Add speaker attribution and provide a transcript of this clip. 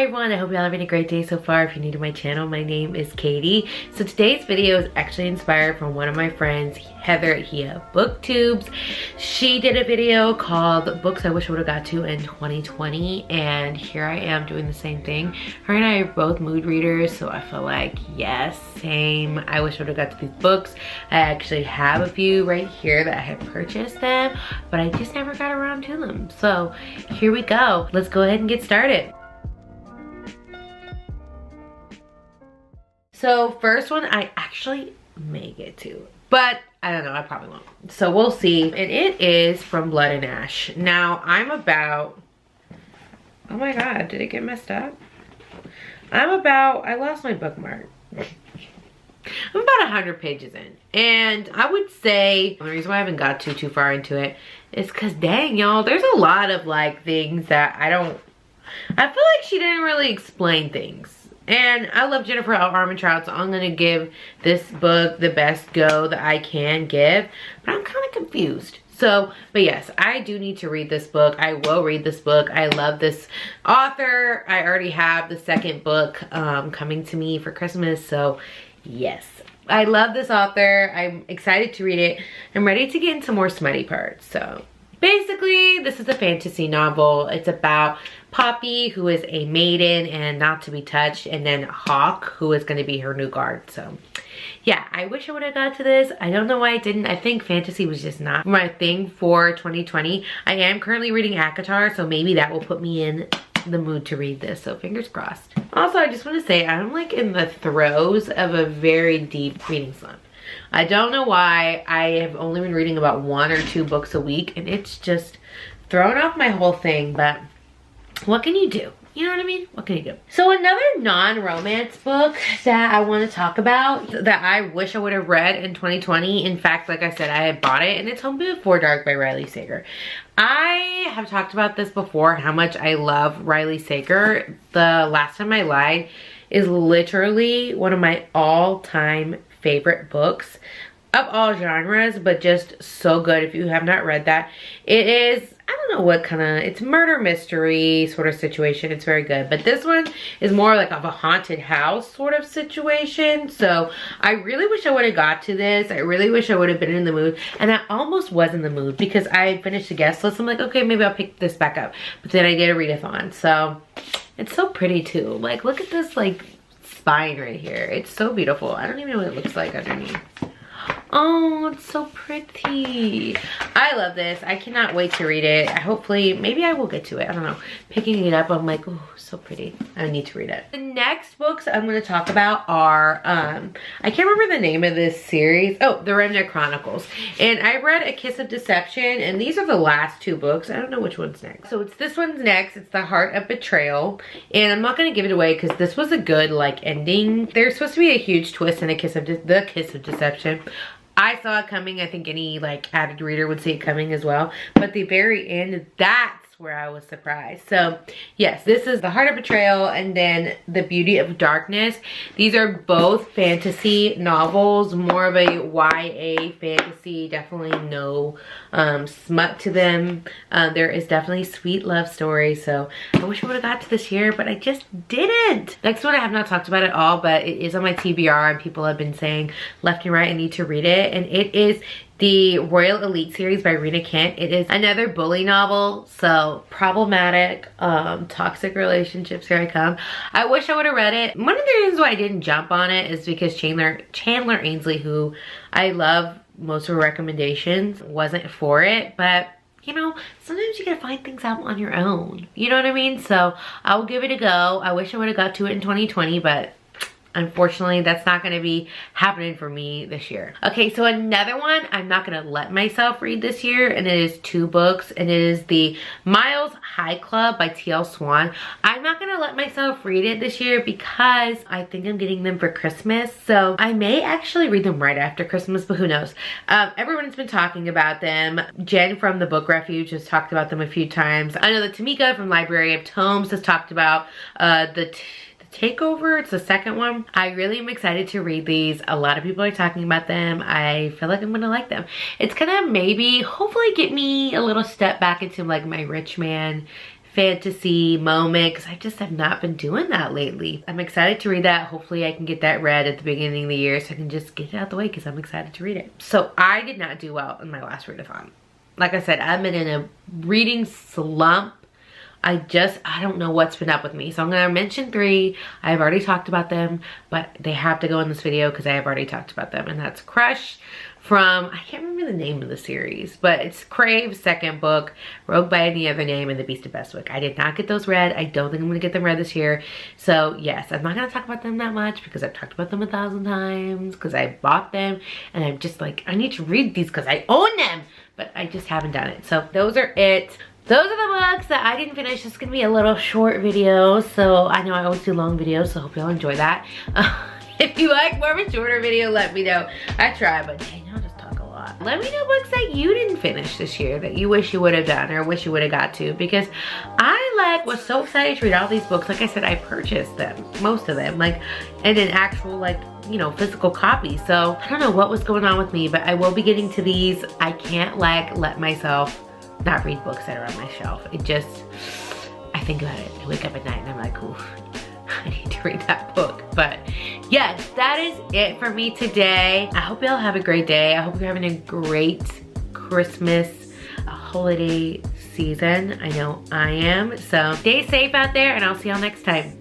Speaker 1: Hi everyone, I hope y'all are having a great day so far. If you're new to my channel, my name is Katie. So today's video is actually inspired from one of my friends, Heather Hia Booktubes. She did a video called Books I Wish I Would Have Got To in 2020, and here I am doing the same thing. Her and I are both mood readers, so I feel like, yes, same. I wish I would have got to these books. I actually have a few right here that I have purchased them, but I just never got around to them. So here we go. Let's go ahead and get started. So first one I actually may get to, but I don't know, I probably won't. So we'll see. And it is from Blood and Ash. Now I'm about, oh my God, did it get messed up? I lost my bookmark. I'm about 100 pages in. And I would say, the reason why I haven't got too far into it is because dang y'all, there's a lot of like things that I feel like she didn't really explain things. And I love Jennifer L. Armentrout, so I'm gonna give this book the best go that I can give, but I'm kind of confused. So, but yes, I do need to read this book. I will read this book. I love this author. I already have the second book coming to me for Christmas, so yes. I love this author. I'm excited to read it. I'm ready to get into more smutty parts, so. Basically, this is a fantasy novel. It's about Poppy, who is a maiden and not to be touched, and then Hawk, who is going to be her new guard. So, yeah, I wish I would have got to this. I don't know why I didn't. I think fantasy was just not my thing for 2020. I am currently reading ACOTAR, so maybe that will put me in the mood to read this, so fingers crossed. Also, I just want to say I'm like in the throes of a very deep reading slump. I don't know why. I have only been reading about 1 or 2 books a week, and it's just thrown off my whole thing, but what can you do? You know what I mean? What can you do? So another non-romance book that I want to talk about that I wish I would have read in 2020. In fact, like I said, I had bought it, and it's Home Before Dark by Riley Sager. I have talked about this before, how much I love Riley Sager. The Last Time I Lied is literally one of my all-time favorite books of all genres, but just so good. If you have not read that, it is, I don't know what kind of, it's murder mystery sort of situation. It's very good, but this one is more like of a haunted house sort of situation. So I really wish I would have got to this. I really wish I would have been in the mood, and I almost was in the mood because I had finished the guest list. I'm like, okay, maybe I'll pick this back up, but then I did a readathon. So it's so pretty too. Like, look at this like spine right here. It's so beautiful. I don't even know what it looks like underneath. Oh, it's so pretty. I love this. I cannot wait to read it. Hopefully, maybe I will get to it. I don't know. Picking it up, I'm like, oh, so pretty. I need to read it. The next books I'm going to talk about are, I can't remember the name of this series. Oh, the Redneck Chronicles. And I read A Kiss of Deception, and these are the last 2 books. I don't know which one's next. So it's this one's next. It's The Heart of Betrayal. And I'm not going to give it away because this was a good, like, ending. There's supposed to be a huge twist in The Kiss of Deception. I saw it coming. I think any like avid reader would see it coming as well. But the very end, that's where I was surprised. So yes, this is The Heart of Betrayal and then The Beauty of Darkness. These are both fantasy novels, more of a YA fantasy, definitely no smut to them. There is definitely sweet love stories. So I wish I would have got to this year, but I just didn't. Next one I have not talked about at all, but it is on my TBR and people have been saying left and right I need to read it, and it is the Royal Elite series by Rena Kent. It is another bully novel, so problematic, toxic relationships, here I come. I wish I would have read it. One of the reasons why I didn't jump on it is because Chandler Ainsley, who I love most of her recommendations, wasn't for it, but you know, sometimes you gotta find things out on your own. You know what I mean? So I'll give it a go. I wish I would have got to it in 2020, but unfortunately, that's not going to be happening for me this year. Okay, so another one I'm not going to let myself read this year, and it is 2 books, and it is the Miles High Club by T.L. Swan. I'm not going to let myself read it this year because I think I'm getting them for Christmas, so I may actually read them right after Christmas, but who knows. Everyone's been talking about them. Jen from the Book Refuge has talked about them a few times. I know that Tameka from Library of Tomes has talked about the Takeover. It's the second one. I really am excited to read these. A lot of people are talking about them. I feel like I'm gonna like them. It's gonna maybe hopefully get me a little step back into like my rich man fantasy moment, because I just have not been doing that lately. I'm excited to read that. Hopefully I can get that read at the beginning of the year so I can just get it out the way because I'm excited to read it. So I did not do well in my last readathon. Like I said, I've been in a reading slump. I don't know what's been up with me. So I'm gonna mention 3. I've already talked about them, but they have to go in this video because I have already talked about them. And that's Crush from, I can't remember the name of the series, but it's Crave's second book, Rogue by Any Other Name, and The Beast of Bestwick. I did not get those read. I don't think I'm gonna get them read this year. So yes, I'm not gonna talk about them that much because I've talked about them 1,000 times because I bought them and I'm just like, I need to read these because I own them, but I just haven't done it. So those are it. Those are the books that I didn't finish. It's gonna be a little short video, so I know I always do long videos, so I hope y'all enjoy that. If you like more of a shorter video, let me know. I try, but dang, I'll just talk a lot. Let me know books that you didn't finish this year that you wish you would have done or wish you would have got to, because I was so excited to read all these books. Like I said, I purchased them, most of them, like in an actual you know, physical copy. So I don't know what was going on with me, but I will be getting to these. I can't let myself not read books that are on my shelf. It just, I think about it. I wake up at night and I'm like, ooh, I need to read that book. But yes, that is it for me today. I hope y'all have a great day. I hope you're having a great Christmas holiday season. I know I am. So stay safe out there and I'll see y'all next time.